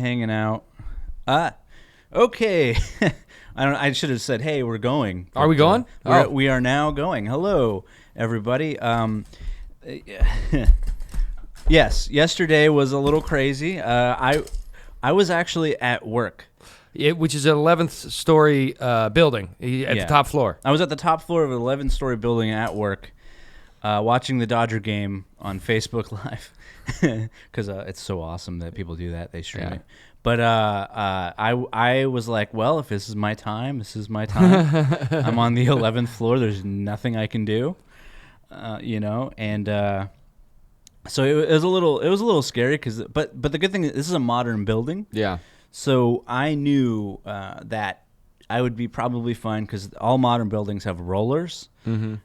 hanging out. Okay. I should have said, "Hey, we're going." Are we going? We are now going. Hello, everybody. Yes, yesterday was a little crazy. I was actually at work. Which is an 11th story building at the top floor. I was at the top floor of an 11-story building at work, watching the Dodger game on Facebook Live because it's so awesome that people do that. They stream it. But I was like, well, if this is my time, this is my time. I'm on the 11th floor. There's nothing I can do, and so it was a little scary but the good thing is this is a modern building. Yeah. So I knew that I would be probably fine because all modern buildings have rollers. Mm-hmm.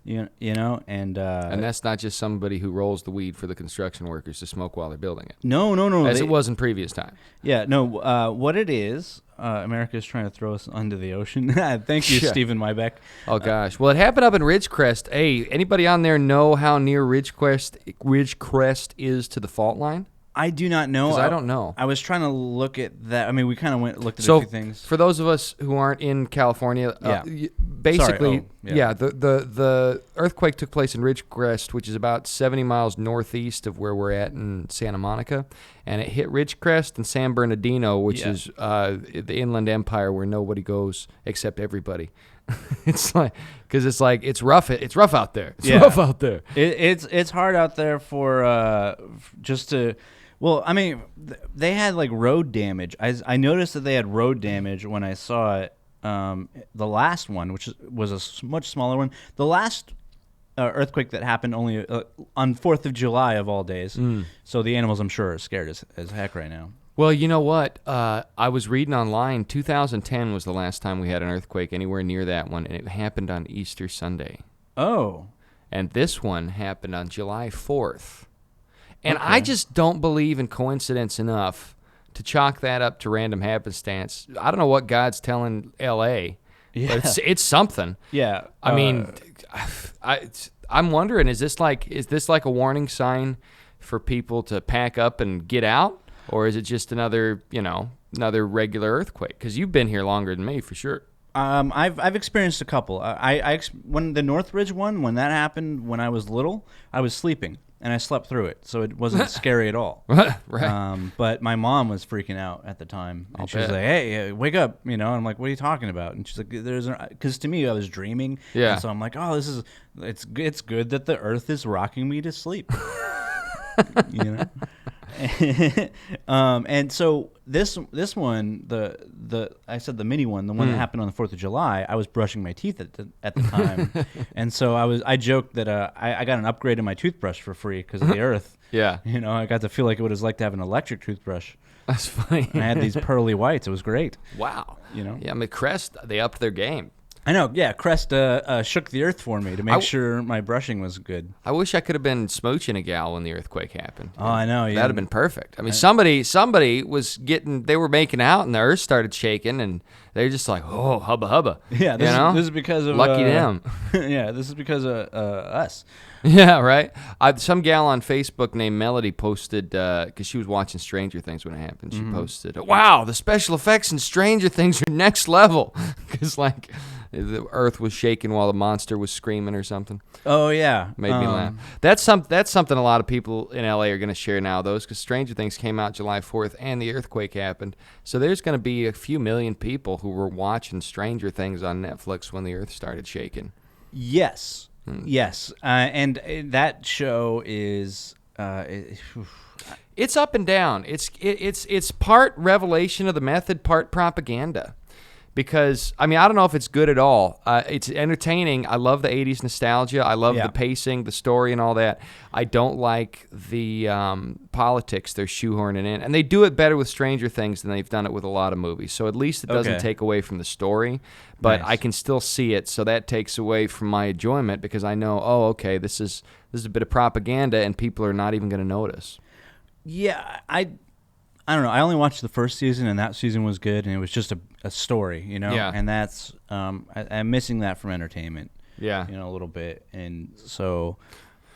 And that's not just somebody who rolls the weed for the construction workers to smoke while they're building it. No. As it was in previous time. Yeah, no. What it is, America is trying to throw us under the ocean. Thank you, Stephen Mybeck. Oh gosh. Well, it happened up in Ridgecrest. Hey, anybody on there know how near Ridgecrest is to the fault line? I do not know. Because I don't know. I was trying to look at that. I mean, we kind of looked at a few things. For those of us who aren't in California, basically, the earthquake took place in Ridgecrest, which is about 70 miles northeast of where we're at in Santa Monica, and it hit Ridgecrest and San Bernardino, which is the Inland Empire where nobody goes except everybody. It's rough. It's rough out there. Rough out there. It's hard out there for just to. Well, I mean, they had like road damage. I noticed that they had road damage when I saw it. The last one, which was a much smaller one. The last earthquake that happened only on 4th of July of all days. So the animals, I'm sure, are scared as heck right now. Well, you know what? I was reading online. 2010 was the last time we had an earthquake anywhere near that one, and it happened on Easter Sunday. Oh. And this one happened on July 4th. And I just don't believe in coincidence enough to chalk that up to random happenstance. I don't know what God's telling L.A., but it's something. Yeah. I mean, I'm wondering, is this like a warning sign for people to pack up and get out? Or is it just another regular earthquake? Because you've been here longer than me, for sure. I've experienced a couple. When the Northridge one, when that happened, when I was little, I was sleeping and I slept through it, so it wasn't scary at all. Right. But my mom was freaking out at the time, and she was like, "Hey, wake up!" And I'm like, "What are you talking about?" And she's like, because to me, I was dreaming. Yeah. And so I'm like, "Oh, it's good that the earth is rocking me to sleep." And so this one, I said the mini one, the one that happened on the 4th of July, I was brushing my teeth at the time, and so I joked that I got an upgrade in my toothbrush for free because of the earth. Yeah, I got to feel like it was like to have an electric toothbrush. That's funny. And I had these pearly whites. It was great. Wow. Yeah, I mean, Crest, they upped their game. I know, yeah. Crest shook the earth for me to make sure my brushing was good. I wish I could have been smooching a gal when the earthquake happened. Oh, I know. Yeah. That'd have been perfect. I mean, somebody was they were making out, and the earth started shaking, and they were just like, oh, hubba hubba. Yeah, this is because of lucky them. Yeah, this is because of us. Yeah, right. Some gal on Facebook named Melody posted, because she was watching Stranger Things when it happened. She posted, "Wow, the special effects in Stranger Things are next level," because like the earth was shaking while the monster was screaming or something. Oh yeah, made me laugh. That's something a lot of people in LA are going to share now, though, because Stranger Things came out July 4th and the earthquake happened. So there's going to be a few million people who were watching Stranger Things on Netflix when the earth started shaking. Yes. Yes, and that show is it's up and down. It's part revelation of the method, part propaganda. Because, I mean, I don't know if it's good at all. It's entertaining. I love the 80s nostalgia. I love the pacing, the story, and all that. I don't like the politics they're shoehorning in. And they do it better with Stranger Things than they've done it with a lot of movies. So at least it doesn't take away from the story. But I can still see it, so that takes away from my enjoyment because I know, okay, this is a bit of propaganda, and people are not even going to notice. Yeah, I don't know. I only watched the first season, and that season was good, and it was just a story, Yeah. And that's I'm missing that from entertainment. Yeah. A little bit, and so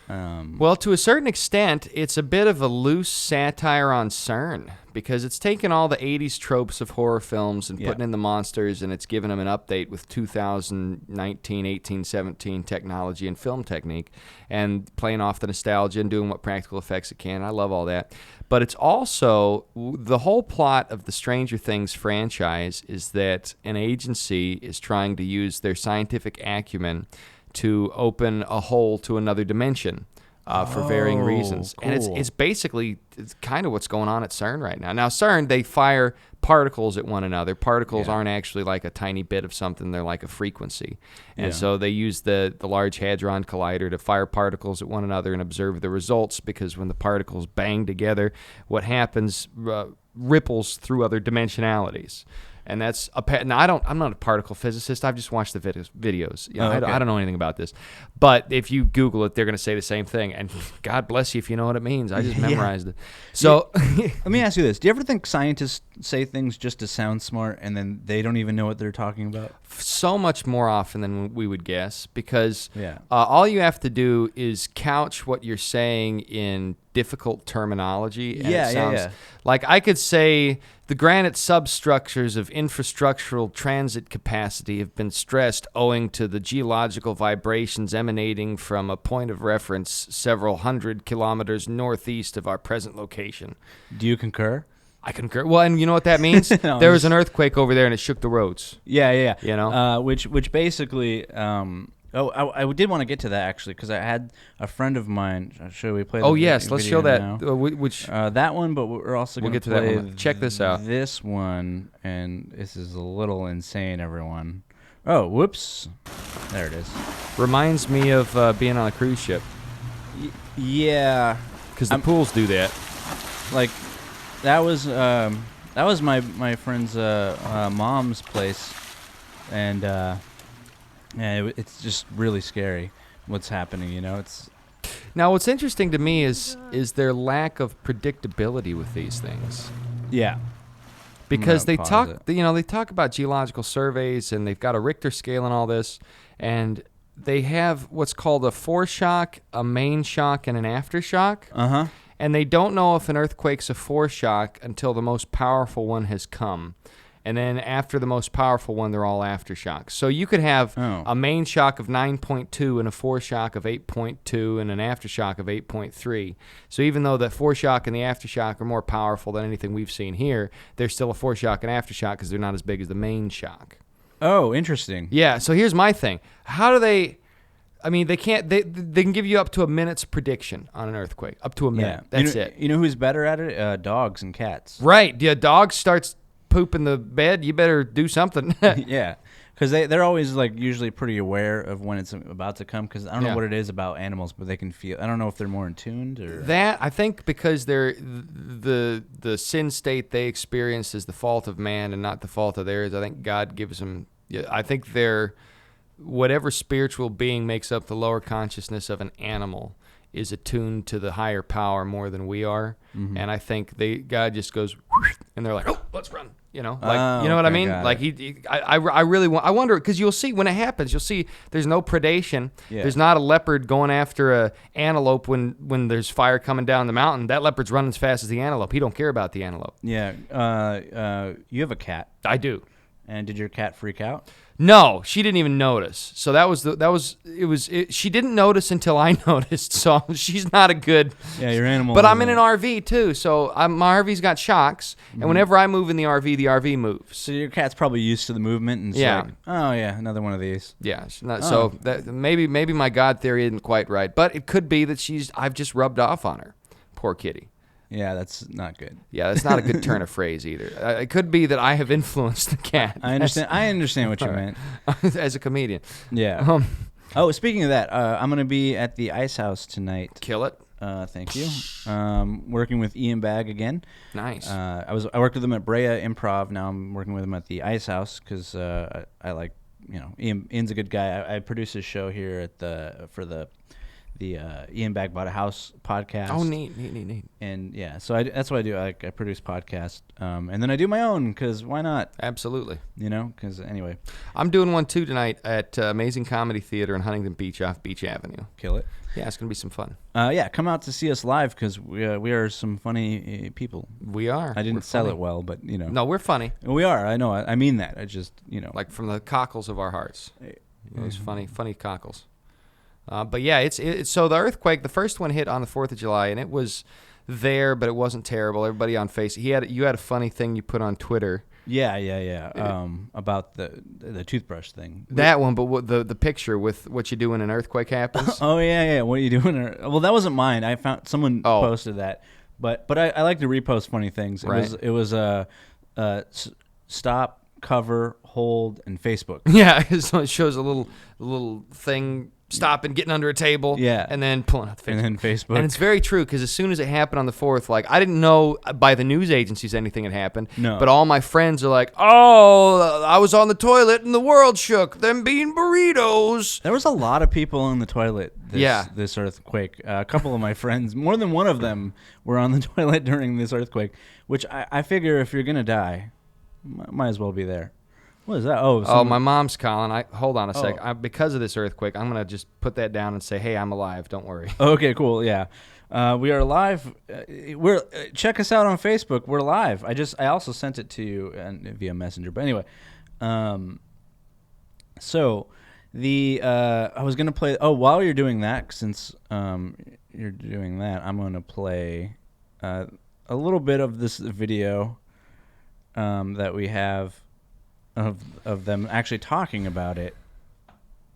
Well, to a certain extent, it's a bit of a loose satire on CERN because it's taken all the 80s tropes of horror films and putting in the monsters, and it's given them an update with 2019, 18, 17 technology and film technique, and playing off the nostalgia and doing what practical effects it can. I love all that. But it's also, the whole plot of the Stranger Things franchise is that an agency is trying to use their scientific acumen to open a hole to another dimension for varying reasons. Cool. And it's basically kind of what's going on at CERN right now. Now, CERN, they fire particles at one another. Particles aren't actually like a tiny bit of something. They're like a frequency. And so they use the Large Hadron Collider to fire particles at one another and observe the results, because when the particles bang together, what happens ripples through other dimensionalities. And that's now, I'm not a particle physicist. I've just watched the videos. You know, I don't know anything about this. But if you Google it, they're going to say the same thing. And God bless you if you know what it means. I just memorized it. So let me ask you this. Do you ever think scientists say things just to sound smart and then they don't even know what they're talking about? So much more often than we would guess, because all you have to do is couch what you're saying in difficult terminology. And it sounds like I could say the granite substructures of infrastructural transit capacity have been stressed owing to the geological vibrations emanating from a point of reference several hundred kilometers northeast of our present location. Do you concur? I concur. Well, and you know what that means? There was an earthquake over there and it shook the roads. Yeah. You know? Which basically... I did want to get to that, actually, because I had a friend of mine. Should we play? Let's show that. That one, but we're also going to play that one. Check this out. This one, and this is a little insane, everyone. Oh, whoops! There it is. Reminds me of being on a cruise ship. Yeah, because the pools do that. Like that was my friend's mom's place, and. Yeah, it's just really scary what's happening, you know. Now, what's interesting to me is their lack of predictability with these things. Yeah. Because they talk about geological surveys, and they've got a Richter scale and all this, and they have what's called a foreshock, a main shock, and an aftershock. Uh-huh. And they don't know if an earthquake's a foreshock until the most powerful one has come. And then after the most powerful one, they're all aftershocks. So you could have a main shock of 9.2 and a foreshock of 8.2 and an aftershock of 8.3. So even though the foreshock and the aftershock are more powerful than anything we've seen here, they're still a foreshock and aftershock because they're not as big as the main shock. Oh, interesting. Yeah, so here's my thing. How do they... I mean, they can't. They can give you up to a minute's prediction on an earthquake. Up to a minute. That's it. You know who's better at it? Dogs and cats. Right. Yeah, dog starts... poop in the bed, you better do something. Yeah, because they're always like usually pretty aware of when it's about to come, because I don't know what it is about animals, but they can feel. I don't know if they're more in tuned or that. I think because they're the sin state they experience is the fault of man and not the fault of theirs. I think God gives them. I think they're whatever spiritual being makes up the lower consciousness of an animal is attuned to the higher power more than we are. Mm-hmm. And I think God just goes and they're like, oh, let's run. You know, like you know what I mean? Like I really I wonder, because you'll see when it happens, you'll see there's no predation. Yeah. There's not a leopard going after a antelope when there's fire coming down the mountain. That leopard's running as fast as the antelope. He don't care about the antelope. Yeah. You have a cat. I do. And did your cat freak out? No, she didn't even notice. So she didn't notice until I noticed. So she's not a good. Yeah, your animal. But I'm in an RV too, so my RV's got shocks, and whenever I move in the RV moves. So your cat's probably used to the movement, and like, oh yeah, another one of these. Yeah, so that, maybe my God theory isn't quite right, but it could be that I've just rubbed off on her. Poor kitty. Yeah, that's not good. Yeah, that's not a good turn of phrase either. It could be that I have influenced the cat. I understand what you meant. As a comedian. Yeah. Speaking of that, I'm going to be at the Ice House tonight. Kill it. Thank you. Working with Ian Bagg again. Nice. I worked with him at Brea Improv. Now I'm working with him at the Ice House because I like, Ian's a good guy. I produce his show here at for the Ian Bag Bought a House podcast. Oh, neat. And yeah, so that's what I do. I produce podcasts, and then I do my own because why not? Absolutely. Because anyway, I'm doing one too tonight at Amazing Comedy Theater in Huntington Beach off Beach Avenue. Kill it. Yeah, it's gonna be some fun. Yeah, come out to see us live because we are some funny people. We are. I didn't sell it well, but No, we're funny. We are. I know. I mean that. I just like from the cockles of our hearts. Those funny cockles. But yeah, it's so the earthquake. The first one hit on the 4th of July, and it was there, but it wasn't terrible. Everybody on Facebook. You had a funny thing you put on Twitter. Yeah. About the toothbrush thing. That one, but what, the picture with what you do when an earthquake happens. Oh yeah. What are you doing? Well, that wasn't mine. I found someone posted that, but I like to repost funny things. It was stop, cover, hold, and Facebook. Yeah, so it shows a little thing. Stopping, getting under a table, and then pulling out the Facebook. And then Facebook. And it's very true because as soon as it happened on the 4th, like I didn't know by the news agencies anything had happened. No. But all my friends are like, "Oh, I was on the toilet and the world shook. Them being burritos." There was a lot of people in the toilet. This earthquake. A couple of my friends, more than one of them, were on the toilet during this earthquake. Which I figure if you're gonna die, might as well be there. What is that? Oh, my mom's calling. Hold on a sec. Because of this earthquake, I'm going to just put that down and say, hey, I'm alive. Don't worry. Okay, cool. Yeah. We are live. Check us out on Facebook. We're live. I also sent it to you via Messenger. But anyway, so I was going to play. Oh, while you're doing that, since you're doing that, I'm going to play a little bit of this video that we have. Of them actually talking about it.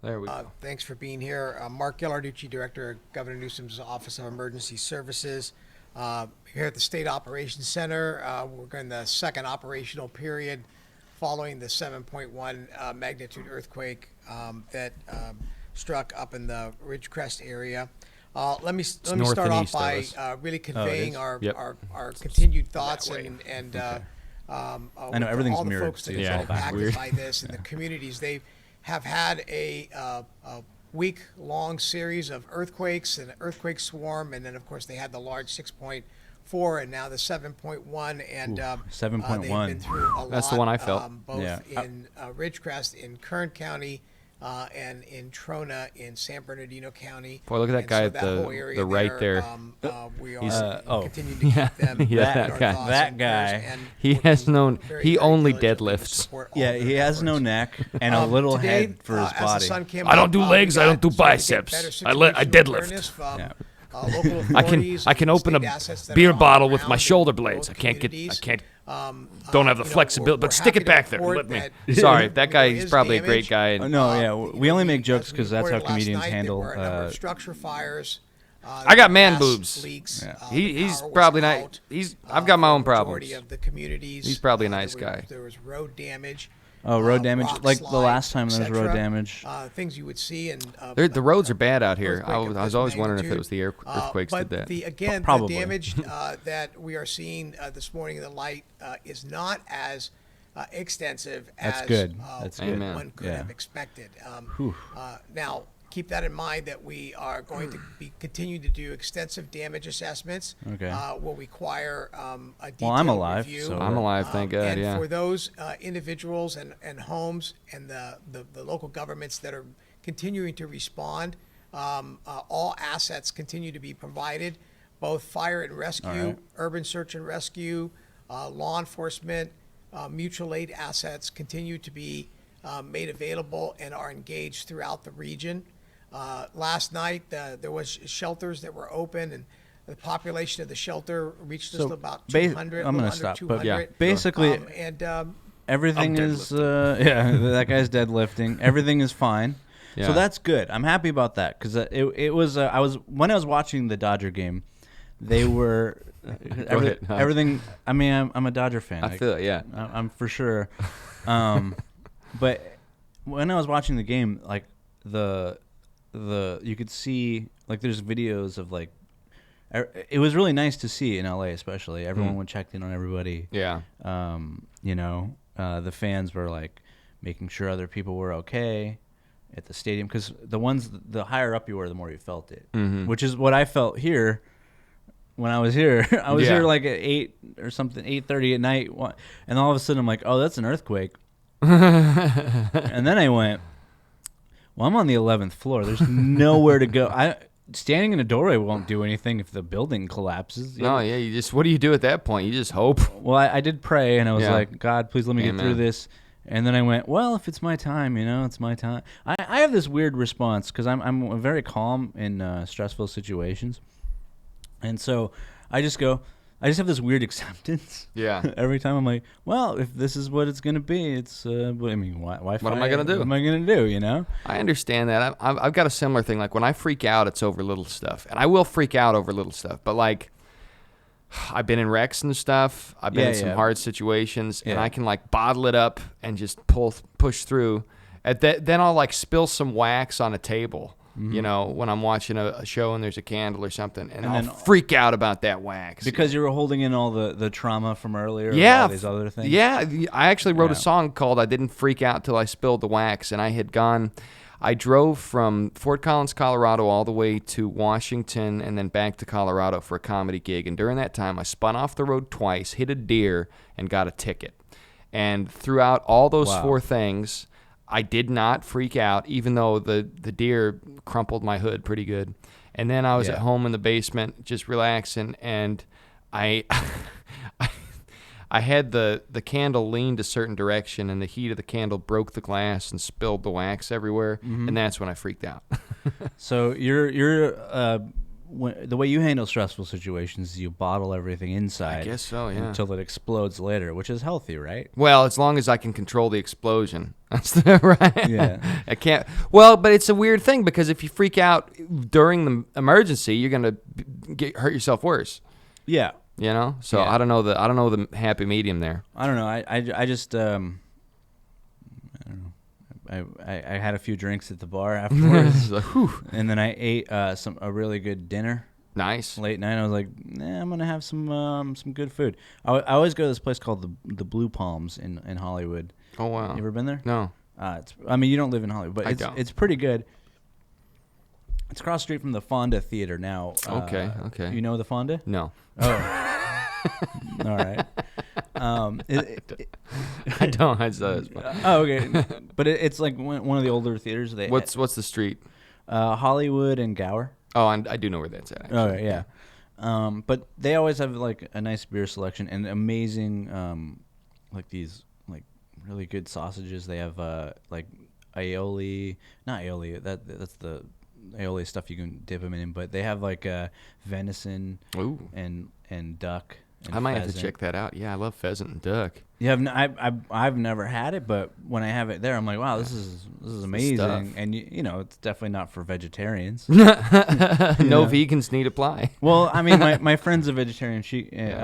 There we go. Thanks for being here. Mark Ghilarducci, Director of Governor Newsom's Office of Emergency Services. Here at the State Operations Center, we're in the second operational period following the 7.1 magnitude earthquake that struck up in the Ridgecrest area. Let me start off by really conveying our continued thoughts and I know everything's all the mirrored. folks that are impacted by this and the communities. They have had a week-long series of earthquakes and an earthquake swarm, and then of course they had the large 6.4 and now the 7.1. And 7.1. they've been through a lot. That's the one I felt. Both in Ridgecrest, in Kern County, and in Trona in San Bernardino County. Boy, look at that guy at the right there. We He's continuing to keep them. That guy. He only deadlifts. Yeah, he has no neck and a little head for his body. I don't do legs. I don't do biceps. I deadlift. I can open a beer bottle with my shoulder blades. I can't. Don't have the flexibility, but stick it back there. Let me. Sorry, that guy. He's probably a great guy. We only make jokes because that's how comedians handle structure fires. I got man boobs. He's probably not. I've got my own problems. He's probably a nice guy. There was road damage. Oh, road damage! Like the last time there was road damage. Things you would see, and the roads are bad out here. I was always wondering if it was the earthquakes did that. The damage that we are seeing this morning in the light is not as extensive as one could have expected. Now, keep that in mind that we are going to be continuing to do extensive damage assessments. Okay. Will require a detailed I'm alive. review. So I'm alive, thank God. And for those individuals and homes and the local governments that are continuing to respond, all assets continue to be provided, both fire and rescue, urban search and rescue, law enforcement, mutual aid assets continue to be made available and are engaged throughout the region. Last night, there was shelters that were open, and the population of the shelter reached just about 200. I'm going to stop. 200. But yeah, basically, everything is. That guy's deadlifting. Everything is fine. Yeah. So that's good. I'm happy about that because it was. When I was watching the Dodger game, they were. Everything. I mean, I'm a Dodger fan. I feel it. Yeah, I'm for sure. But when I was watching the game, like the you could see like there's videos of like it was really nice to see in LA, especially everyone would check in on everybody. Yeah. The fans were like making sure other people were okay, at the stadium, because the higher up you were, the more you felt it, Mm-hmm. which is what I felt here when I was here. I was Yeah. here like at 8 or something, 8:30 at night, and all of a sudden I'm like, oh, that's an earthquake. And then I went, well, I'm on the 11th floor. There's nowhere to go. Standing in a doorway won't do anything if the building collapses. No, yeah, what do you do at that point? You just hope. Well, I did pray, and I was Yeah. like, God, please let me get through this. And then I went, well, if it's my time, it's my time. I have this weird response because I'm very calm in stressful situations. And so I just have this weird acceptance. Yeah. Every time I'm like, well, if this is what it's going to be, it's, Wi-Fi. What am I gonna do? What am I going to do, I understand that. I've got a similar thing. Like when I freak out, it's over little stuff. And I will freak out over little stuff. But like, I've been in wrecks and stuff. I've been in some hard situations. And I can like bottle it up and just push through. Then I'll like spill some wax on a table. When I'm watching a show and there's a candle or something, and I'll freak out about that wax. Because you were holding in all the trauma from earlier, yeah, all these other things. Yeah, I actually wrote a song called "I Didn't Freak Out Till I Spilled the Wax," and I drove from Fort Collins, Colorado, all the way to Washington, and then back to Colorado for a comedy gig. And during that time, I spun off the road twice, hit a deer, and got a ticket. And throughout all those 4 things, I did not freak out, even though the deer crumpled my hood pretty good. And then I was at home in the basement, just relaxing, and I I had the candle leaned a certain direction, and the heat of the candle broke the glass and spilled the wax everywhere, and that's when I freaked out. So the way you handle stressful situations is you bottle everything inside. I guess so, yeah. Until it explodes later, which is healthy, right? Well, as long as I can control the explosion. That's right. Yeah. I can't. Well, but it's a weird thing because if you freak out during the emergency, you're going to hurt yourself worse. Yeah. So Yeah. I don't know the happy medium there. I don't know. I just I don't know. I had a few drinks at the bar afterwards, and then I ate a really good dinner. Nice. Late night, I was like, I'm gonna have some good food. I always go to this place called the Blue Palms in Hollywood. Oh wow. You ever been there? No. You don't live in Hollywood, but it's pretty good. It's across the street from the Fonda Theater now. Okay. You know the Fonda? No. Oh. All right. I don't. Okay. But it's like one of the older theaters. What's the street? Hollywood and Gower. Oh, I do know where that's at. Actually. Oh yeah. But they always have like a nice beer selection and amazing like these like really good sausages. They have like aioli, not aioli. That's the aioli stuff you can dip them in. But they have like venison and duck. And I might have pheasant. to check that out. Yeah, I love pheasant and duck. Yeah, I've never had it, but when I have it there, I'm like, wow, this is amazing. Stuff. And it's definitely not for vegetarians. No vegans need apply. Well, I mean, my friend's a vegetarian.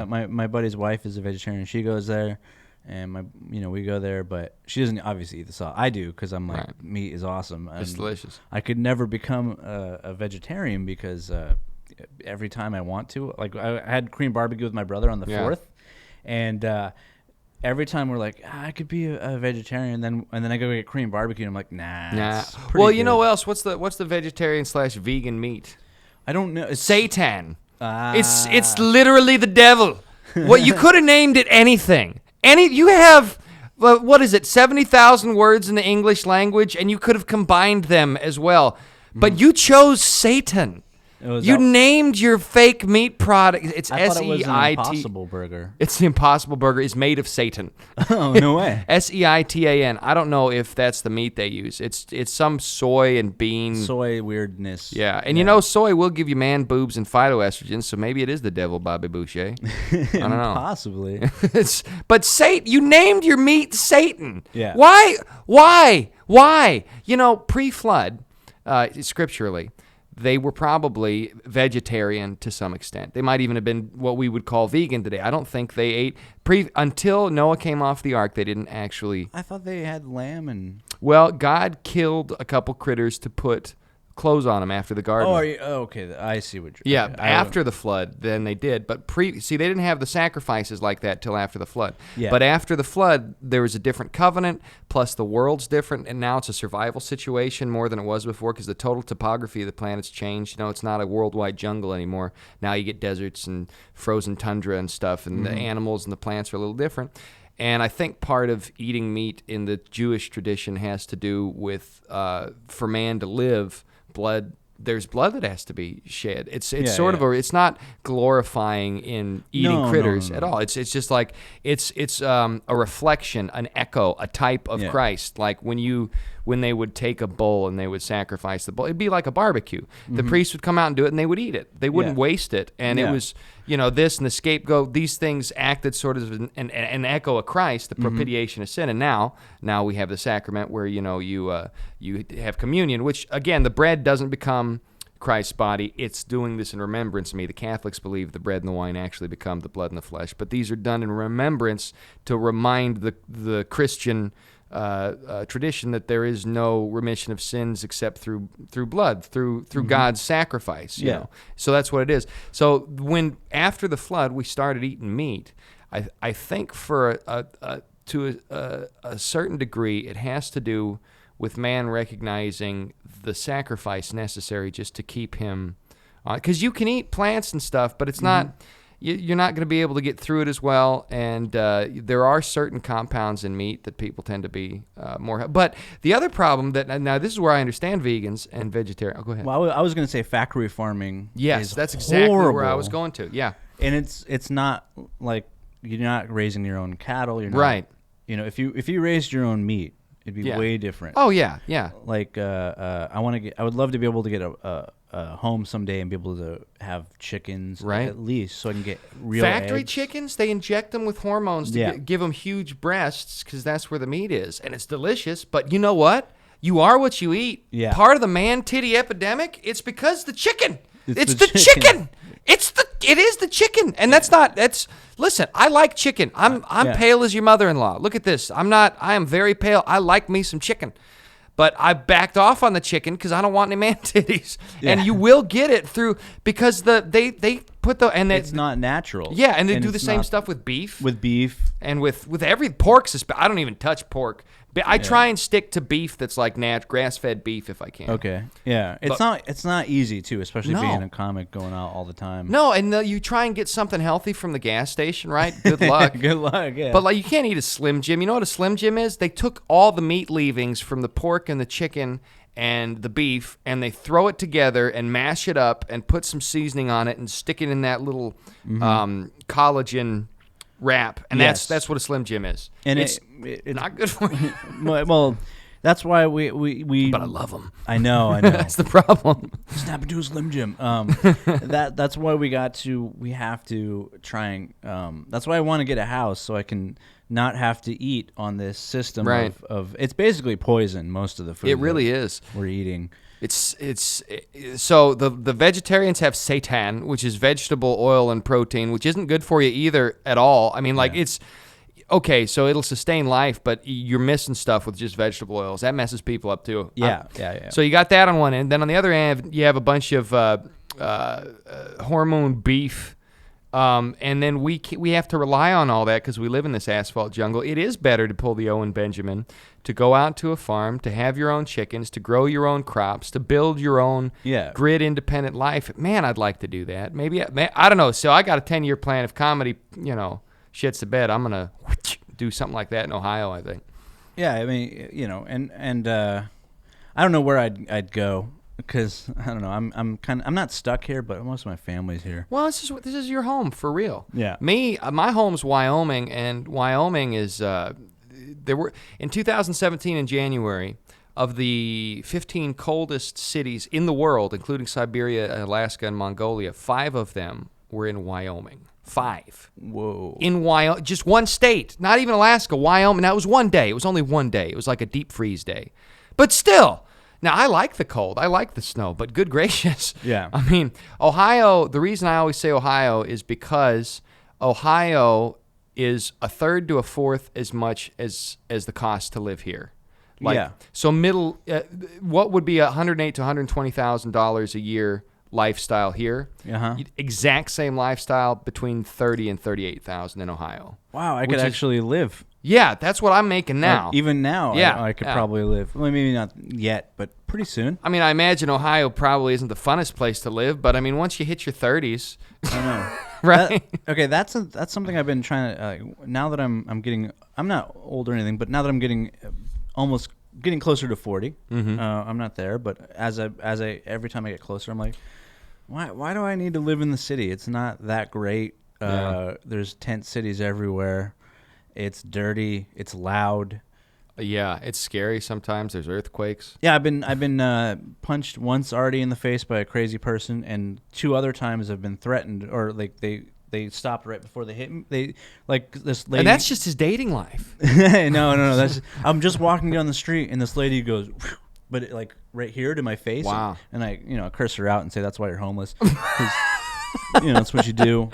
My buddy's wife is a vegetarian. She goes there, and we go there, but she doesn't obviously eat the sauce. I do because I'm like, Right. Meat is awesome. It's delicious. I could never become a vegetarian because every time I want to, like I had cream barbecue with my brother on the 4th, and every time we're like, I could be a vegetarian, and then I go get cream barbecue, and I'm like, nah. It's pretty Well, you good. know what else? What's the vegetarian / vegan meat? I don't know. It's Seitan. It's literally the devil. What you could have named it anything. You have what is it? 70,000 words in the English language, and you could have combined them as well. But you chose Satan. You named your fake meat product. It's I thought it was an SEIT. Impossible Burger. It's the Impossible Burger. Is made of Satan. Oh, no way. SEITAN. I don't know if that's the meat they use. It's some soy and bean. Soy weirdness. Yeah, and soy will give you man boobs and phytoestrogens, so maybe it is the devil, Bobby Boucher. I don't know. Possibly. But Satan, you named your meat Satan. Yeah. Why? Pre-flood, scripturally, they were probably vegetarian to some extent. They might even have been what we would call vegan today. I don't think they ate until Noah came off the ark. They didn't actually. I thought they had lamb and. Well, God killed a couple critters to put clothes on them after the garden. Okay, I see what you're. Yeah, okay. after the flood, then they did. But they didn't have the sacrifices like that till after the flood. Yeah. But after the flood, there was a different covenant. Plus, the world's different, and now it's a survival situation more than it was before because the total topography of the planet's changed. You know, it's not a worldwide jungle anymore. Now you get deserts and frozen tundra and stuff, and the animals and the plants are a little different. And I think part of eating meat in the Jewish tradition has to do with, for man to live, there's blood that has to be shed. It's it's not glorifying in eating critters at all. It's just like it's a reflection, an echo, a type of Christ. Like when they would take a bull and they would sacrifice the bull, it'd be like a barbecue. The priest would come out and do it, and they would eat it. They wouldn't waste it. And it was, this and the scapegoat. These things acted sort of an echo of Christ, the propitiation of sin. And now we have the sacrament where you have communion, which again the bread doesn't become Christ's body. It's doing this in remembrance of me. The Catholics believe the bread and the wine actually become the blood and the flesh, but these are done in remembrance to remind the Christian tradition that there is no remission of sins except through blood, through God's sacrifice. You know? So that's what it is. So when after the flood we started eating meat, I think to a certain degree it has to do with man recognizing the sacrifice necessary just to keep him on. Because you can eat plants and stuff, but it's not. You're not going to be able to get through it as well, and there are certain compounds in meat that people tend to be more. But the other problem now this is where I understand vegans and vegetarians. Oh, go ahead. Well, I was going to say factory farming. Yes, is that's exactly horrible. where I was going to. Yeah, and it's not like you're not raising your own cattle. You're not, right. If you raised your own meat, it'd be way different. Oh yeah, yeah. Like I would love to be able to get a home someday and be able to have chickens, right? At least, so I can get real factory eggs. chickens. They inject them with hormones to give them huge breasts because that's where the meat is, and it's delicious. But you know what? You are what you eat. Yeah. Part of the man titty epidemic. It's because the chicken. It's the chicken. It is the chicken, and listen. I like chicken. I'm pale as your mother-in-law. Look at this. I am very pale. I like me some chicken. But I backed off on the chicken because I don't want any man titties. Yeah. And you will get it because they put it's not natural. Yeah, and they do the same stuff with beef. With beef. And with every pork's. I don't even touch pork. I try and stick to beef that's like grass-fed beef if I can. Okay. Yeah. It's not easy too, especially being a comic going out all the time. No, and you try and get something healthy from the gas station, right? Good luck. Good luck, yeah. But you can't eat a Slim Jim. You know what a Slim Jim is? They took all the meat leavings from the pork and the chicken and the beef, and they throw it together and mash it up and put some seasoning on it and stick it in that little collagen wrap, and that's what a Slim Jim is. And it's not good for you. Well, that's why we. But I love them. I know. That's the problem. Snap into a Slim Jim. That's why we have to try and. That's why I want to get a house so I can not have to eat on this system of. It's basically poison. Most of the food. It really is. We're eating. So the vegetarians have seitan, which is vegetable oil and protein, which isn't good for you either at all. I mean, it's okay, so it'll sustain life, but you're missing stuff with just vegetable oils. That messes people up too. Yeah. So you got that on one end. Then on the other end, you have a bunch of hormone beef. And then we have to rely on all that because we live in this asphalt jungle. It is better to pull the Owen Benjamin, to go out to a farm, to have your own chickens, to grow your own crops, to build your own grid-independent life. Man, I'd like to do that. Maybe, I don't know. So I got a 10-year plan. If comedy, shits the bed, I'm going to do something like that in Ohio, I think. Yeah, I mean, and I don't know where I'd go. Because I don't know, I'm not stuck here, but most of my family's here. Well, this is your home for real. Yeah. My home's Wyoming, and Wyoming is there were in 2017 in January of the 15 coldest cities in the world, including Siberia, Alaska, and Mongolia. 5 of them were in Wyoming. 5. Whoa. In Wyoming, just one state, not even Alaska. Wyoming. Now it was one day. It was only one day. It was like a deep freeze day, but still. Now, I like the cold. I like the snow, but good gracious. Yeah. I mean, Ohio, the reason I always say Ohio is because Ohio is a third to a fourth as much as the cost to live here. Like, Yeah. So what would be $108,000 to $120,000 a year lifestyle here? Uh-huh. Exact same lifestyle between 30 and 38,000 in Ohio. Wow, I could actually live. Yeah, that's what I'm making now. Like, even now, Yeah, I could probably live. Well, maybe not yet, but pretty soon. I mean, I imagine Ohio probably isn't the funnest place to live, but I mean, once you hit your 30s, I know. right? Okay, that's something I've been trying to. Now that I'm not old or anything, but now that I'm getting almost getting closer to 40, I'm not there. But as I every time I get closer, I'm like, why do I need to live in the city? It's not that great. There's tent cities everywhere. It's dirty. It's loud. Yeah, it's scary sometimes. There's earthquakes. Yeah, I've been punched once already in the face by a crazy person, and 2 other times I've been threatened, or like they stopped right before they hit me. They like this lady, And that's just his dating life. no. I'm just walking down the street, and this lady goes, but it, like right here to my face. Wow. And I curse her out and say that's why you're homeless. That's what you do.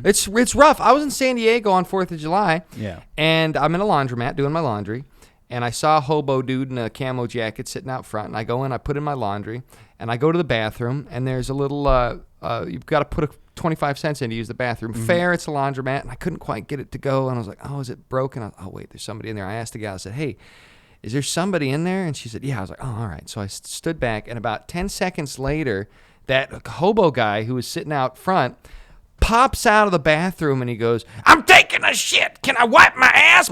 It's rough. I was in San Diego on 4th of July. Yeah. And I'm in a laundromat doing my laundry. And I saw a hobo dude in a camo jacket sitting out front. And I go in, I put in my laundry, and I go to the bathroom. And there's a little, you've got to put 25 cents in to use the bathroom. Fair, it's a laundromat. And I couldn't quite get it to go. And I was like, oh, is it broken? Oh, wait, there's somebody in there. I asked the gal, I said, hey, is there somebody in there? And she said, yeah. I was like, oh, all right. So I stood back. And about 10 seconds later, that hobo guy who was sitting out front pops out of the bathroom and he goes, I'm taking a shit. Can I wipe my ass?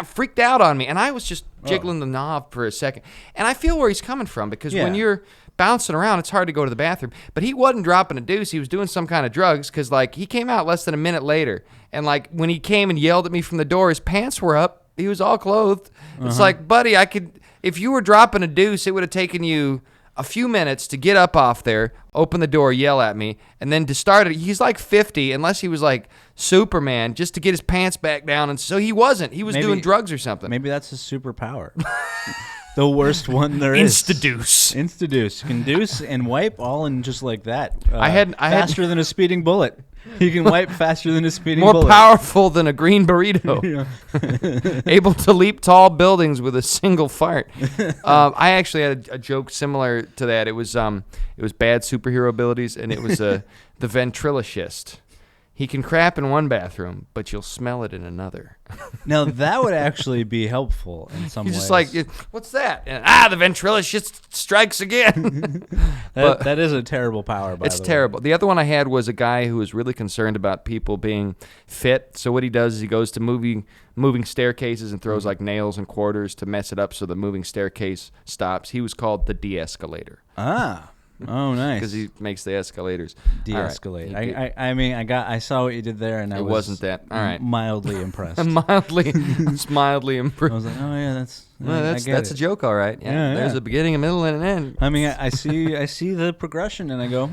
Freaked out on me. And I was just jiggling the knob for a second. And I feel where he's coming from because when you're bouncing around, it's hard to go to the bathroom. But he wasn't dropping a deuce. He was doing some kind of drugs because, like, he came out less than a minute later. And, like, when he came and yelled at me from the door, his pants were up. He was all clothed. It's like, buddy, if you were dropping a deuce, it would have taken you a few minutes to get up off there, open the door, yell at me, and then to start it. He's like 50, unless he was like Superman, just to get his pants back down. And so he wasn't. He was doing drugs or something. Maybe that's his superpower. The worst one there is. Insta-deuce. You can deuce and wipe all in just like that. Faster than a speeding bullet. You can wipe faster than a speeding bullet. More powerful than a green burrito. Able to leap tall buildings with a single fart. I actually had a joke similar to that. It was bad superhero abilities, and it was the ventriloquist. He can crap in one bathroom, but you'll smell it in another. Now, that would actually be helpful in some ways. He's just like, what's that? And, the ventriloquist strikes again. That is a terrible power, by the way. It's terrible. The other one I had was a guy who was really concerned about people being fit. So what he does is he goes to moving staircases and throws like nails and quarters to mess it up so the moving staircase stops. He was called the de-escalator. Ah. Oh, nice. Because he makes the escalators De-escalate. Right. I saw what you did there, and it wasn't that. All right. Mildly impressed. mildly improved. I was like, oh yeah, that's a joke, all right. Yeah, there's a beginning, a middle, and an end. I mean, I see the progression, and I go,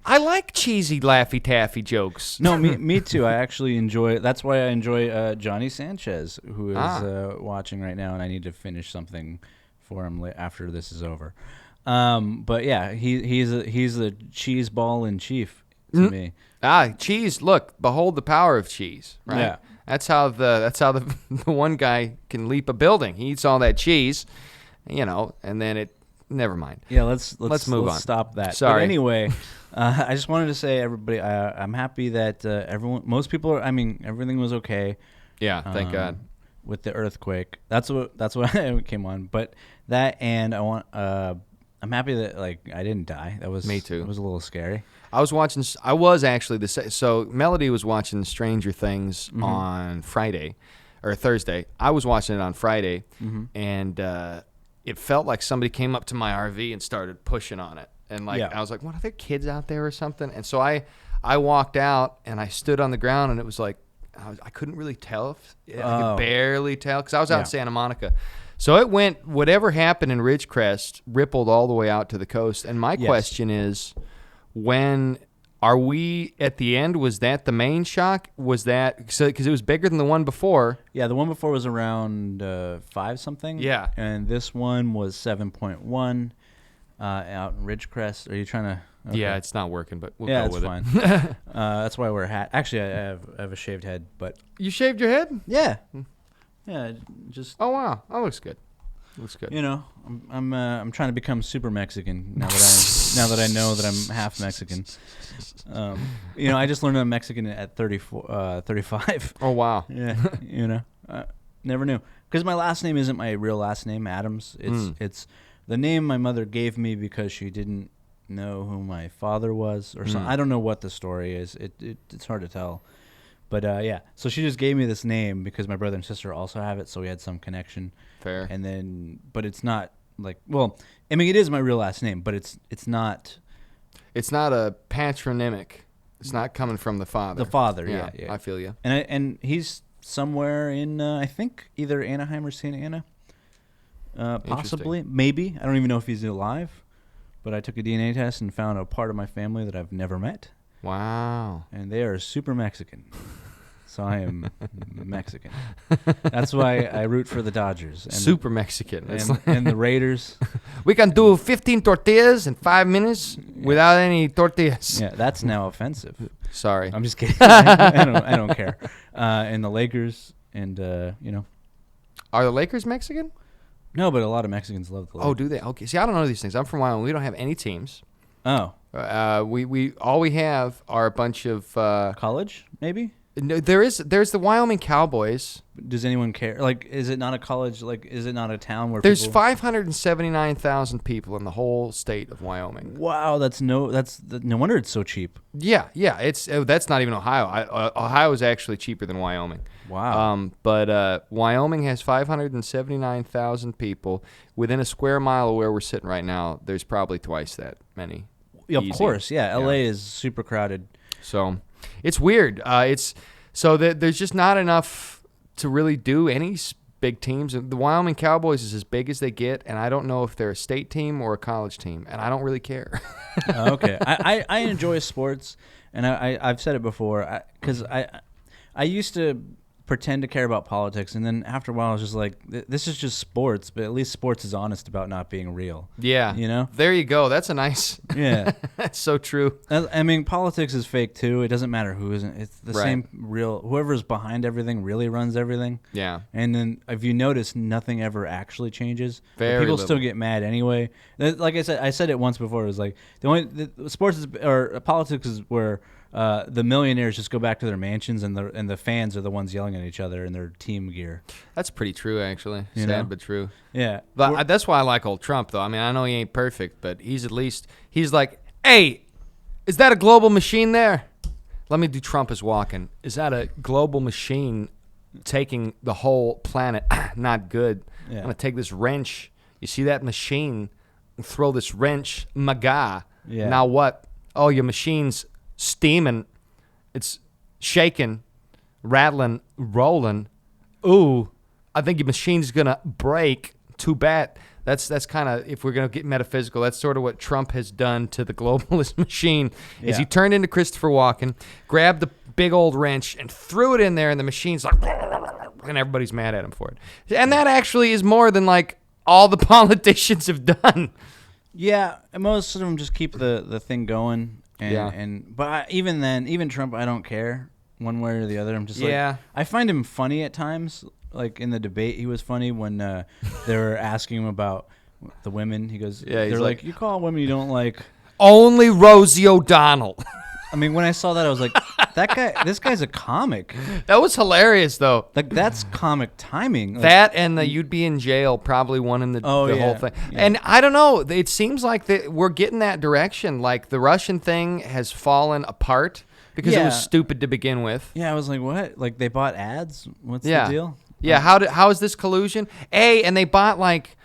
I like cheesy Laffy Taffy jokes. No, me too. I actually enjoy. That's why I enjoy Johnny Sanchez, who is watching right now, and I need to finish something for him after this is over. But yeah, he's the cheese ball in chief to me. Cheese! Look, behold the power of cheese. Right? Yeah, that's how the one guy can leap a building. He eats all that cheese, and then it. Never mind. Yeah, let's move on. Stop that. Sorry. But anyway, I just wanted to say, everybody, I'm happy that most people everything was okay. Yeah, thank God. With the earthquake, that's what I came on. But that, and I'm happy that I didn't die. That was me too. It was a little scary. I was actually so Melody was watching Stranger Things on Friday or Thursday. I was watching it on Friday, and it felt like somebody came up to my RV and started pushing on it. And I was like, "What, are there kids out there or something?" And so I walked out and I stood on the ground, and it was like I couldn't really tell. I could barely tell because I was out in Santa Monica. So it went, whatever happened in Ridgecrest rippled all the way out to the coast. And my question is, when are we at the end? Was that the main shock? Was that because it was bigger than the one before? Yeah, the one before was around 5 something. Yeah, and this one was 7.1 out in Ridgecrest. Are you trying to? Okay. Yeah, it's not working, but we'll go with fine. it. That's why we're Actually, I have a shaved head, but you shaved your head? Yeah. Yeah, just. Oh wow, that looks good. Looks good. You know, I'm trying to become super Mexican now that I know that I'm half Mexican. You know, I just learned I'm Mexican at 35. Oh wow. Yeah, you know, never knew, because my last name isn't my real last name, Adams. It's the name my mother gave me because she didn't know who my father was, or something. I don't know what the story is. It's hard to tell. But yeah, so she just gave me this name because my brother and sister also have it, so we had some connection. Fair. And then, but it's not like, well, I mean, it is my real last name, but it's not. It's not a patronymic. It's not coming from the father. The father, yeah. I feel you. And he's somewhere in, I think, either Anaheim or Santa Ana. Possibly, maybe. I don't even know if he's alive. But I took a DNA test and found a part of my family that I've never met. Wow. And they are super Mexican. So I am Mexican. That's why I root for the Dodgers. And, super Mexican. And the Raiders. We can do 15 tortillas in 5 minutes without any tortillas. Yeah, that's now offensive. Sorry. I'm just kidding. I don't care. And the Lakers and, you know. Are the Lakers Mexican? No, but a lot of Mexicans love the Lakers. Oh, do they? Okay. See, I don't know these things. I'm from Wyoming. We don't have any teams. Oh. We all we have are a bunch of college, maybe? No, there's the Wyoming Cowboys. Does anyone care? Like, is it not a college? Like, is it not a town where there's people... 579,000 people in the whole state of Wyoming? Wow, no wonder it's so cheap. Yeah. It's that's not even Ohio. Ohio is actually cheaper than Wyoming. Wow. But Wyoming has 579,000 people. Within a square mile of where we're sitting right now, there's probably twice that many. Yeah, of course, yeah. LA is super crowded. So it's weird. There's just not enough to really do any big teams. The Wyoming Cowboys is as big as they get, and I don't know if they're a state team or a college team, and I don't really care. Okay. I enjoy sports, and I've said it before, because I used to pretend to care about politics, and then after a while I was just like, this is just sports, but at least sports is honest about not being real. Yeah. You know? There you go. That's a nice... Yeah. That's so true. I mean, politics is fake too. It doesn't matter who isn't. It's the same real... Whoever's behind everything really runs everything. Yeah. And then if you notice, nothing ever actually changes. Very People still get mad anyway. Like I said it once before. It was like, sports is, or politics is where... the millionaires just go back to their mansions, and the fans are the ones yelling at each other in their team gear. That's pretty true, actually. You Sad know? but true. Yeah, but that's why I like old Trump, though. I mean, I know he ain't perfect, but he's like, hey, is that a global machine there? Let me do Trump is walking. Is that a global machine taking the whole planet? Not good. Yeah. I'm gonna take this wrench. You see that machine? Throw this wrench, my guy. Yeah. Now what? Oh, your machine's steaming, it's shaking, rattling, rolling. Ooh, I think your machine's gonna break. Too bad. That's kind of, if we're gonna get metaphysical, that's sort of what Trump has done to the globalist machine. Is he turned into Christopher Walken, grabbed the big old wrench and threw it in there, and the machine's like, and everybody's mad at him for it. And that actually is more than like all the politicians have done. Yeah, and most of them just keep the thing going. But even Trump, I don't care one way or the other. I'm just like, I find him funny at times. Like in the debate, he was funny when they were asking him about the women. He goes, they're like, you call women you don't like. Only Rosie O'Donnell. I mean, when I saw that, I was like, this guy's a comic. That was hilarious, though. Like, that's comic timing. Like, that and the you'd be in jail probably won in the whole thing. Yeah. And I don't know. It seems like we're getting that direction. Like, the Russian thing has fallen apart because it was stupid to begin with. Yeah, I was like, what? Like, they bought ads? What's the deal? Yeah, how is this collusion? And they bought, like,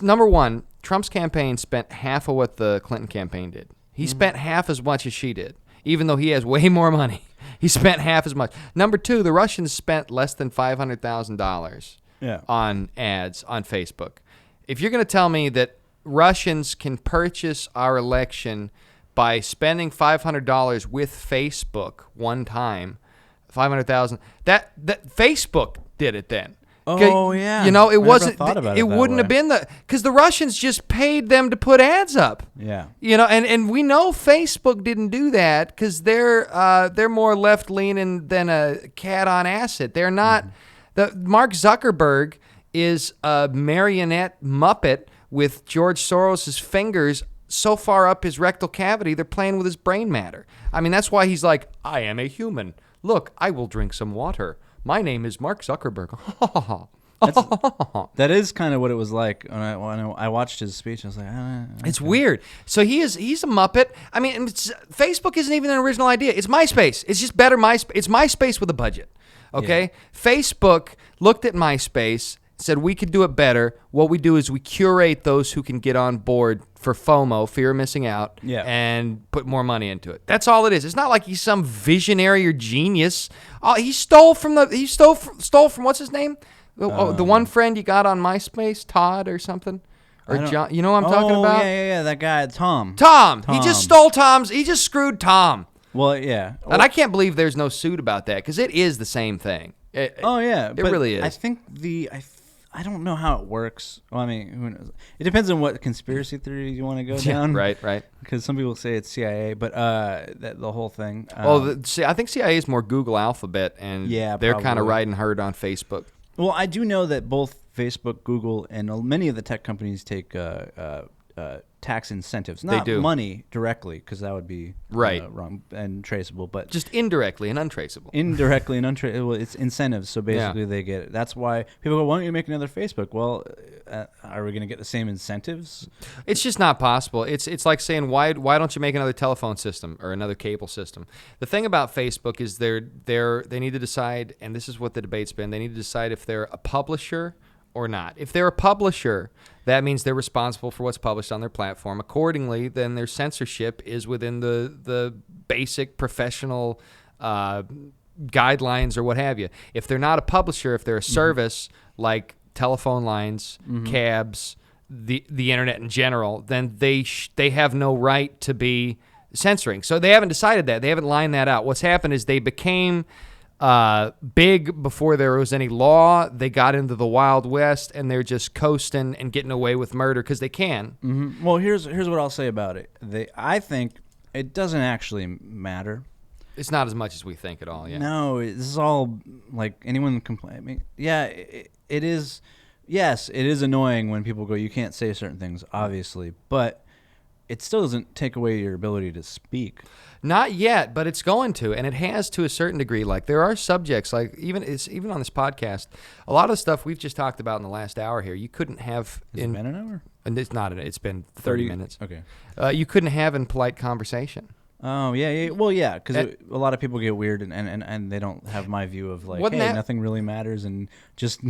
number one, Trump's campaign spent half of what the Clinton campaign did. He spent half as much as she did. Even though he has way more money, he spent half as much. Number two, the Russians spent less than $500,000 on ads on Facebook. If you're going to tell me that Russians can purchase our election by spending $500 with Facebook one time, $500,000, that Facebook did it then. Oh yeah, you know it wasn't. It wouldn't have been because the Russians just paid them to put ads up. Yeah, you know, and we know Facebook didn't do that because they're more left leaning than a cat on acid. They're not. The Mark Zuckerberg is a marionette Muppet with George Soros's fingers so far up his rectal cavity, they're playing with his brain matter. I mean, that's why he's like, I am a human. Look, I will drink some water. My name is Mark Zuckerberg. That is kind of what it was like when I watched his speech. I was like, it's weird. So he's a Muppet. I mean, Facebook isn't even an original idea. It's MySpace. It's just better MySpace. It's MySpace with a budget. Okay? Yeah. Facebook looked at MySpace, said we could do it better. What we do is we curate those who can get on board for FOMO, fear of missing out, and put more money into it. That's all it is. It's not like he's some visionary or genius. He stole from what's his name? The one friend you got on MySpace, Todd or something, or John. You know what I'm talking about? Yeah, that guy, Tom. He just stole Tom's. He just screwed Tom. Well, yeah, and I can't believe there's no suit about that because it is the same thing. It really is. I think I don't know how it works. Well, I mean, who knows? It depends on what conspiracy theory you want to go down. Right. Because some people say it's CIA, but the whole thing. I think CIA is more Google Alphabet, and they're kind of riding herd on Facebook. Well, I do know that both Facebook, Google, and many of the tech companies take tax incentives. Not money directly, because that would be wrong and traceable, but just indirectly and untraceable. Indirectly and untraceable. Well, it's incentives, so basically they get it. That's why people go, why don't you make another Facebook? Well, are we going to get the same incentives? It's just not possible. It's like saying, why don't you make another telephone system or another cable system? The thing about Facebook is they need to decide, and this is what the debate's been, they need to decide if they're a publisher or not. If they're a publisher, that means they're responsible for what's published on their platform. Accordingly, then their censorship is within the basic professional guidelines or what have you. If they're not a publisher, if they're a service like telephone lines, cabs, the internet in general, then they have no right to be censoring. So they haven't decided that. They haven't lined that out. What's happened is they became big before there was any law. They got into the Wild West, and they're just coasting and getting away with murder because they can. Mm-hmm. Well, here's what I'll say about it. I think it doesn't actually matter. It's not as much as we think at all. Yeah. No, this is all like anyone complain. I mean, yeah, it is. Yes, it is annoying when people go, you can't say certain things, obviously, but it still doesn't take away your ability to speak. Not yet, but it's going to, and it has to a certain degree. Like there are subjects, like even on this podcast, a lot of the stuff we've just talked about in the last hour here, you couldn't have Has it been an hour? And it's not. It's been 30 minutes. Okay. You couldn't have in polite conversation. Oh yeah. Well, yeah, because a lot of people get weird and they don't have my view of like, hey, nothing really matters and just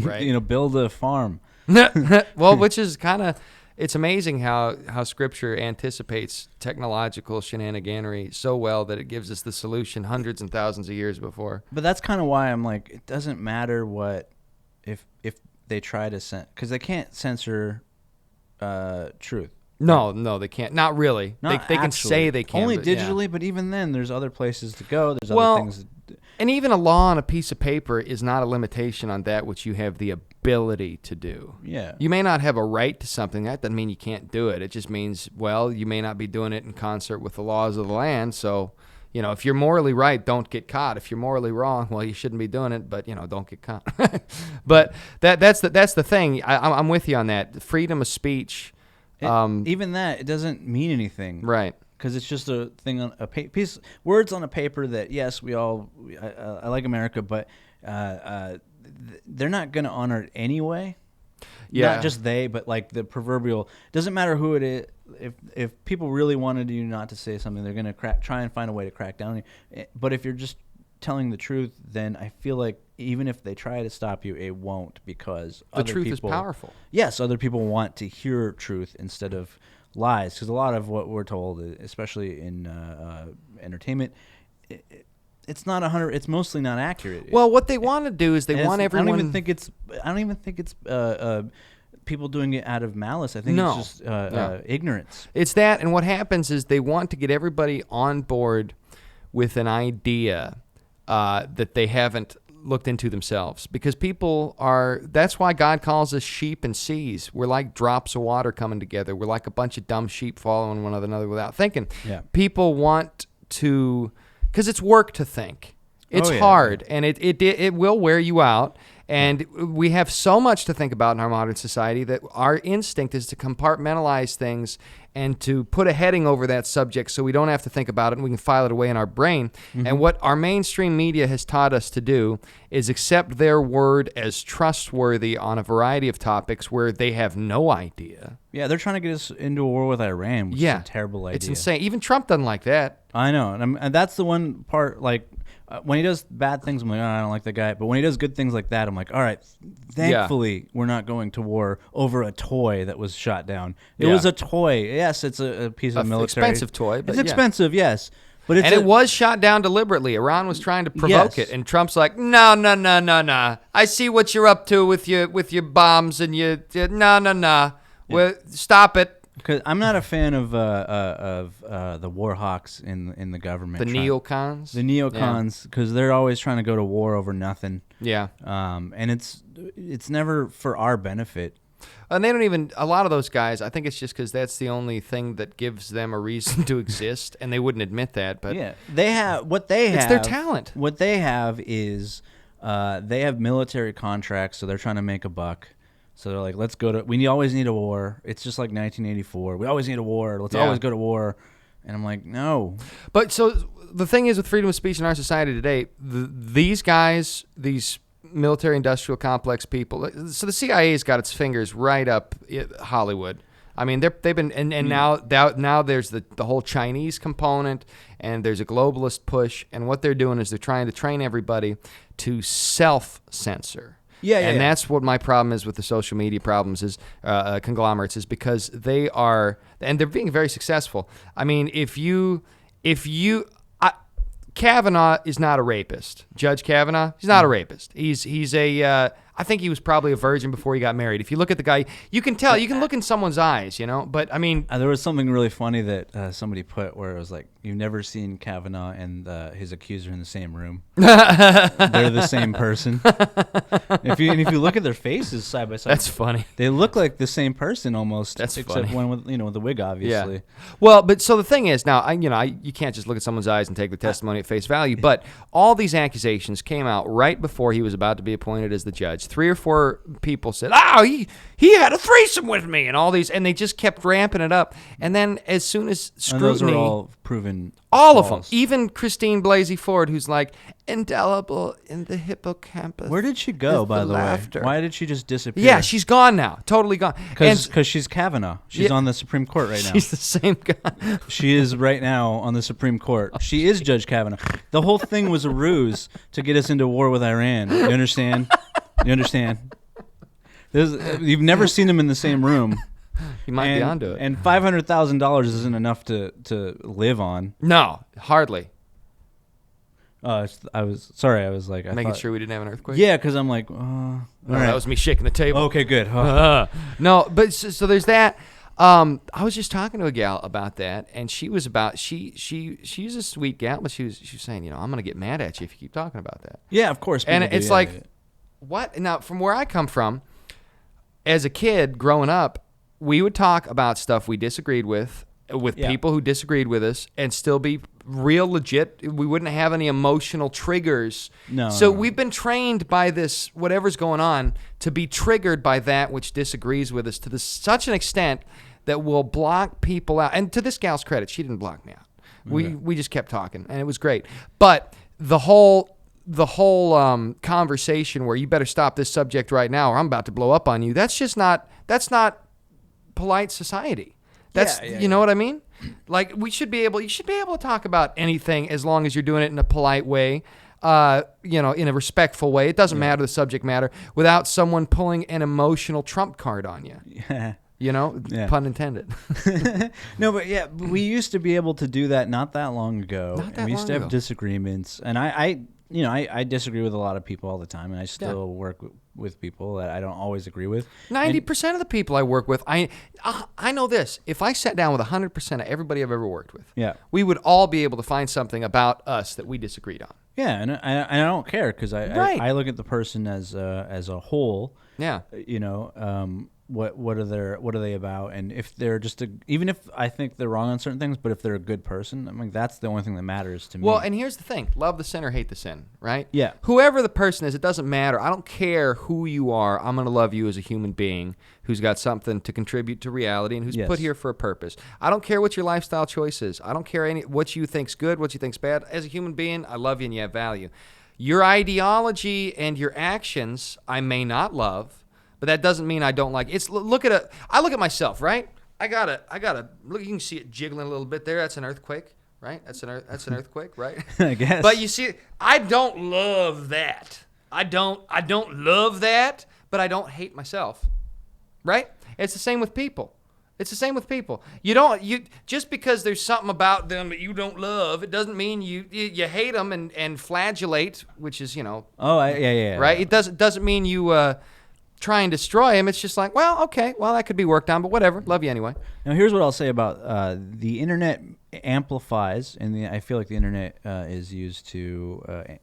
build a farm. Well, which is kind of. It's amazing how Scripture anticipates technological shenaniganery so well that it gives us the solution hundreds and thousands of years before. But that's kind of why I'm like, it doesn't matter what if they try to because they can't censor truth. No, they can't. Not really. They can say they can. Only digitally, but even then, there's other places to go. There's other things. And even a law on a piece of paper is not a limitation on that which you have the ability to do. Yeah. You may not have a right to something. That doesn't mean you can't do it. It just means, you may not be doing it in concert with the laws of the land. So, if you're morally right, don't get caught. If you're morally wrong, you shouldn't be doing it, but, don't get caught. But that's the thing. I'm with you on that. Freedom of speech. Even that, it doesn't mean anything. Right. Because it's just a thing on a piece, words on a paper that, yes, I like America, but they're not going to honor it anyway. Yeah. Not just they, but like the proverbial, doesn't matter who it is. If people really wanted you not to say something, they're going to try and find a way to crack down on you. But if you're just telling the truth, then I feel like even if they try to stop you, it won't, because the truth is powerful. Yes, other people want to hear truth instead of lies, because a lot of what we're told, especially in entertainment, it's not 100. It's mostly not accurate. Well, what they want to do is they want everyone. I don't even think it's people doing it out of malice. I think it's just ignorance. It's that, and what happens is they want to get everybody on board with an idea that they haven't looked into themselves, because that's why God calls us sheep and seas. We're like drops of water coming together. We're like a bunch of dumb sheep following one another without thinking. Yeah. People want to, because it's work to think. It's hard, and it will wear you out. And we have so much to think about in our modern society that our instinct is to compartmentalize things and to put a heading over that subject so we don't have to think about it and we can file it away in our brain. And what our mainstream media has taught us to do is accept their word as trustworthy on a variety of topics where they have no idea. Yeah, they're trying to get us into a war with Iran, which is a terrible idea. It's insane. Even Trump doesn't like that. I know. And that's the one part, like, when he does bad things, I'm like, oh, I don't like that guy. But when he does good things like that, I'm like, all right, thankfully we're not going to war over a toy that was shot down. It was a toy. Yes, it's a piece of military. Expensive toy. But it's expensive, yes. But it was shot down deliberately. Iran was trying to provoke it. And Trump's like, no. I see what you're up to with your bombs and no. Well, stop it. Because I'm not a fan of the war hawks in the government. The neocons? The neocons, because they're always trying to go to war over nothing. Yeah. And it's never for our benefit. And they don't even, a lot of those guys, I think it's just because that's the only thing that gives them a reason to exist, and they wouldn't admit that. But yeah, it's their talent. What they have is they have military contracts, so they're trying to make a buck. So they're like, we always need a war. It's just like 1984. We always need a war. Let's always go to war. And I'm like, no. But so the thing is with freedom of speech in our society today, these guys, these military industrial complex people, so the CIA's got its fingers right up Hollywood. I mean, they've been, and now there's the whole Chinese component, and there's a globalist push, and what they're doing is they're trying to train everybody to self-censor. And that's what my problem is with the social media problems is conglomerates is because they are, and they're being very successful. I mean, Kavanaugh is not a rapist. Judge Kavanaugh, he's not a rapist. He's a I think he was probably a virgin before he got married. If you look at the guy, you can tell. You can look in someone's eyes, you know. But I mean, there was something really funny that somebody put where it was like, you've never seen Kavanaugh and his accuser in the same room. They're the same person. If you look at their faces side by side, that's funny. They look like the same person almost. That's except funny. one with the wig, obviously. Yeah. Well, but so the thing is now, you can't just look at someone's eyes and take the testimony at face value. But all these accusations came out right before he was about to be appointed as the judge. 3 or 4 people said, "Oh, he had a threesome with me," and all these, and they just kept ramping it up. And then as soon as scrutiny, and those are all proven. All false. of them, even Christine Blasey Ford, who's like indelible in the hippocampus. Where did she go, by the laughter. way? Why did she just disappear? Yeah, she's gone now, totally gone. Because she's Kavanaugh. She's on the Supreme Court right now. She's the same guy. She is right now on the Supreme Court. She is Judge Kavanaugh. The whole thing was a ruse to get us into war with Iran. You understand? You understand? You've never seen them in the same room. You might be onto it. And $500,000 isn't enough to live on. No, hardly. I was like, making sure we didn't have an earthquake. Yeah, because I'm like, all right. That was me shaking the table. Okay, good. No, but so there's that. I was just talking to a gal about that, and she was about she's a sweet gal, but she was saying, I'm gonna get mad at you if you keep talking about that. Yeah, of course. And it's what? Now, from where I come from, as a kid growing up, we would talk about stuff we disagreed with people who disagreed with us and still be real legit. We wouldn't have any emotional triggers. No. So we've been trained by this, whatever's going on, to be triggered by that which disagrees with us to such an extent that we'll block people out. And to this gal's credit, she didn't block me out. We just kept talking, and it was great. But the whole conversation where you better stop this subject right now or I'm about to blow up on you, that's not polite society. That's you know what I mean? Like you should be able to talk about anything as long as you're doing it in a polite way, in a respectful way. It doesn't matter the subject matter without someone pulling an emotional trump card on you. Yeah. Pun intended. No, but we used to be able to do that not that long ago. We used to have disagreements, and I disagree with a lot of people all the time, and I still work with people that I don't always agree with. 90% of the people I work with, I know this. If I sat down with 100% of everybody I've ever worked with, we would all be able to find something about us that we disagreed on. Yeah, and I don't care because I look at the person as a whole. Yeah. what are they about, and if they're even if I think they're wrong on certain things, but if they're a good person, I mean that's the only thing that matters to me. Well, and here's the thing: love the sin or hate the sin, right? Yeah. Whoever the person is, it doesn't matter. I don't care who you are. I'm going to love you as a human being who's got something to contribute to reality and who's Yes. put here for a purpose. I don't care what your lifestyle choice is. I don't care what you think's good, what you think's bad. As a human being, I love you and you have value. Your ideology and your actions, I may not love. But that doesn't mean I don't like it. I look at myself, right? I gotta look. You can see it jiggling a little bit there. That's an earthquake, right? That's an earthquake, right? I guess. But you see, I don't love that. I don't love that, but I don't hate myself, right? It's the same with people. You just because there's something about them that you don't love, it doesn't mean you hate them and flagellate, which is yeah. right. It doesn't mean you. Try and destroy him. It's just like, well, okay, well, that could be worked on, but whatever. Love you anyway. Now, here's what I'll say about the internet amplifies, and I feel like the internet is used to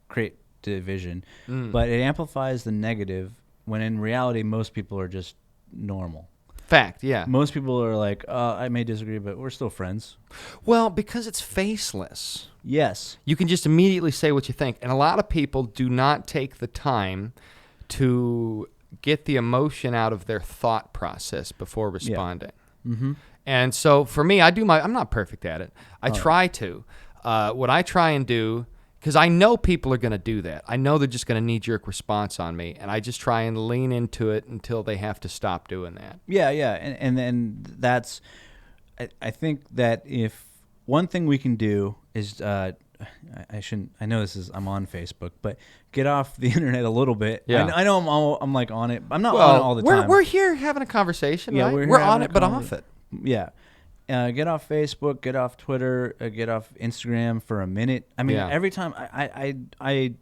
create division, but it amplifies the negative when in reality most people are just normal. Fact, yeah. Most people are like, I may disagree, but we're still friends. Well, because it's faceless. Yes. You can just immediately say what you think, and a lot of people do not take the time to get the emotion out of their thought process before responding. Yeah. Mm-hmm. And so for me, I'm not perfect at it. I try to. What I try and do, because I know people are going to do that. I know they're just going to knee-jerk response on me, and I just try and lean into it until they have to stop doing that. Yeah. And then that's, I think that if one thing we can do is, I know I'm on Facebook, but get off the internet a little bit. Yeah. I know I'm like on it. I'm not on it all the time. We're here having a conversation, yeah, right? We're on it, but off it. Yeah. Get off Facebook, get off Twitter, get off Instagram for a minute. I mean, every time I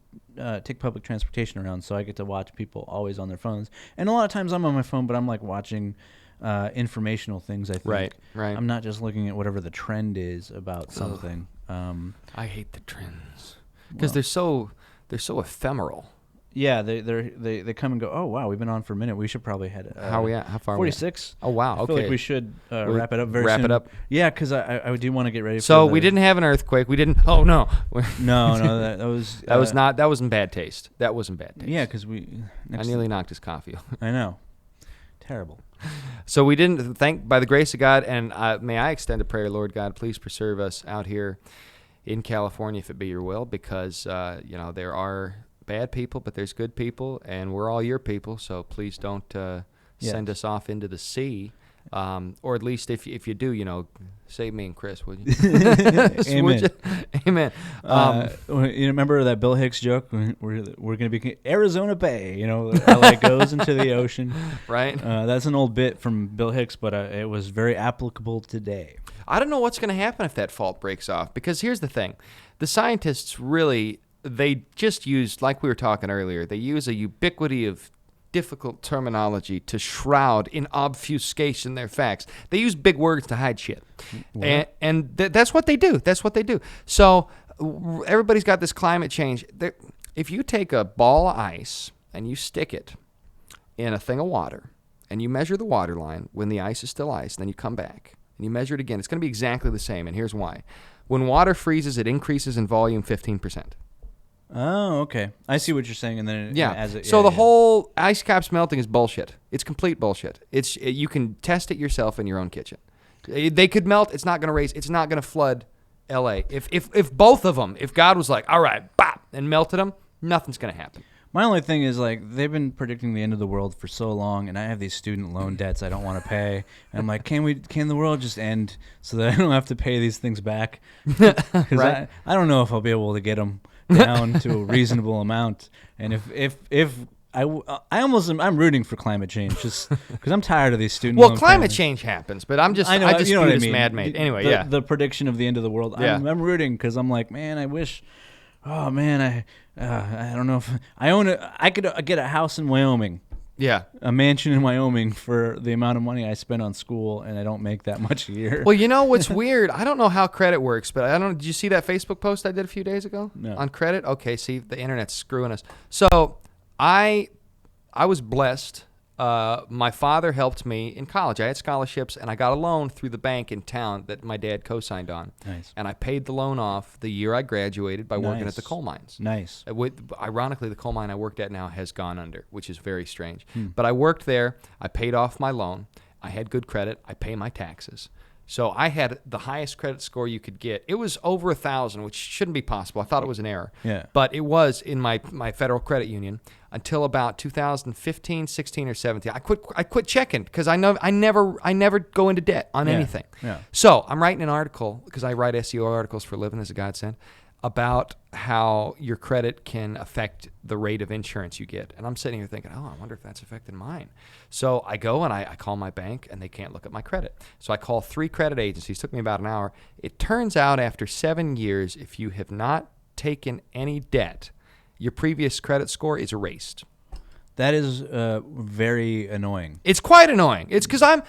take public transportation around, so I get to watch people always on their phones. And a lot of times I'm on my phone, but I'm like watching informational things, I think. Right. I'm not just looking at whatever the trend is about something. I hate the trends because they're so ephemeral. Yeah, they come and go. Oh wow, we've been on for a minute. We should probably head. How are we at? How far? 46. Oh wow. I feel like we should wrap it up very soon. Wrap it up. Yeah, because I do want to get ready. So for we didn't have an earthquake. We didn't. Oh no. No, that was that was in bad taste. That wasn't bad taste. Yeah, because I nearly knocked his coffee over. I know. Terrible. So we didn't. By the grace of God, and may I extend a prayer, Lord God, please preserve us out here in California, if it be your will, because there are bad people, but there's good people, and we're all your people. So please don't send us off into the sea, or at least if you do, save me and Chris, would you? Amen. Would you? Amen. You remember that Bill Hicks joke? We're going to be Arizona Bay. LA goes into the ocean. Right. That's an old bit from Bill Hicks, but it was very applicable today. I don't know what's going to happen if that fault breaks off, because here's the thing. The scientists really, they just use, like we were talking earlier, they use a ubiquity of difficult terminology to shroud in obfuscation their facts. They use big words to hide shit. And that's what they do. That's what they do. So everybody's got this climate change. If you take a ball of ice and you stick it in a thing of water and you measure the water line when the ice is still ice, and then you come back and you measure it again, it's going to be exactly the same, and here's why. When water freezes, it increases in volume 15%. Oh, okay. I see what you're saying, and then the whole ice caps melting is bullshit. It's complete bullshit. You can test it yourself in your own kitchen. They could melt. It's not going to raise. It's not going to flood L.A. If both of them, if God was like, all right, bop, and melted them, nothing's going to happen. My only thing is, like, they've been predicting the end of the world for so long, and I have these student loan debts I don't want to pay. And I'm like, can the world just end so that I don't have to pay these things back? Because Right. I don't know if I'll be able to get them down to a reasonable amount. And if I'm rooting for climate change just because I'm tired of these student loan climate payments. change happens, but I just you know view what it I as mean. man-made. Anyway, the prediction of the end of the world. Yeah. I'm rooting because I'm like, man, I wish. Oh man, I don't know if I could get a house in Wyoming. Yeah. A mansion in Wyoming for the amount of money I spend on school, and I don't make that much a year. Well, you know what's weird? I don't know how credit works, but did you see that Facebook post I did a few days ago? No. On credit? Okay, see, the internet's screwing us. So I was blessed my father helped me in college. I had scholarships, and I got a loan through the bank in town that my dad co-signed on. Nice. And I paid the loan off the year I graduated by working at the Nice. coal mines. Nice. Ironically, the coal mine I worked at now has gone under, which is very strange. But I worked there. I paid off my loan. I had good credit. I pay my taxes. So I had the highest credit score you could get. It was over 1,000, which shouldn't be possible. I thought it was an error. Yeah. But it was in my federal credit union until about 2015, 16, or 17. I quit checking because I never go into debt on anything. Yeah. So I'm writing an article, because I write SEO articles for a living as a godsend, about how your credit can affect the rate of insurance you get. And I'm sitting here thinking, I wonder if that's affected mine. So I go and I call my bank, and they can't look at my credit. So I call 3 credit agencies. It took me about an hour. It turns out after 7 years, if you have not taken any debt, your previous credit score is erased. That is very annoying. It's quite annoying. It's because I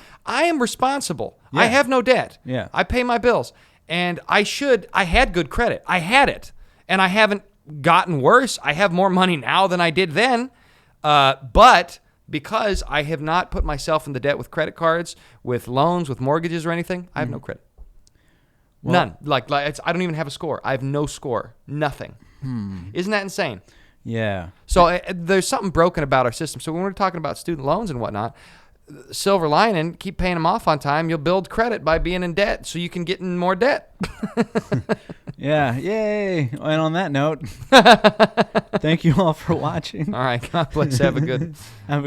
am responsible. Yeah. I have no debt. Yeah. I pay my bills. And I had good credit. I had it. And I haven't gotten worse. I have more money now than I did then. But because I have not put myself into debt with credit cards, with loans, with mortgages or anything, I have no credit. Well, none. Like I don't even have a score. I have no score. Nothing. Isn't that insane? Yeah. So there's something broken about our system. So when we're talking about student loans and whatnot, silver lining, keep paying them off on time. You'll build credit by being in debt, so you can get in more debt. Yeah. Yay. And on that note, thank you all for watching. All right. God bless. Have a good. Have a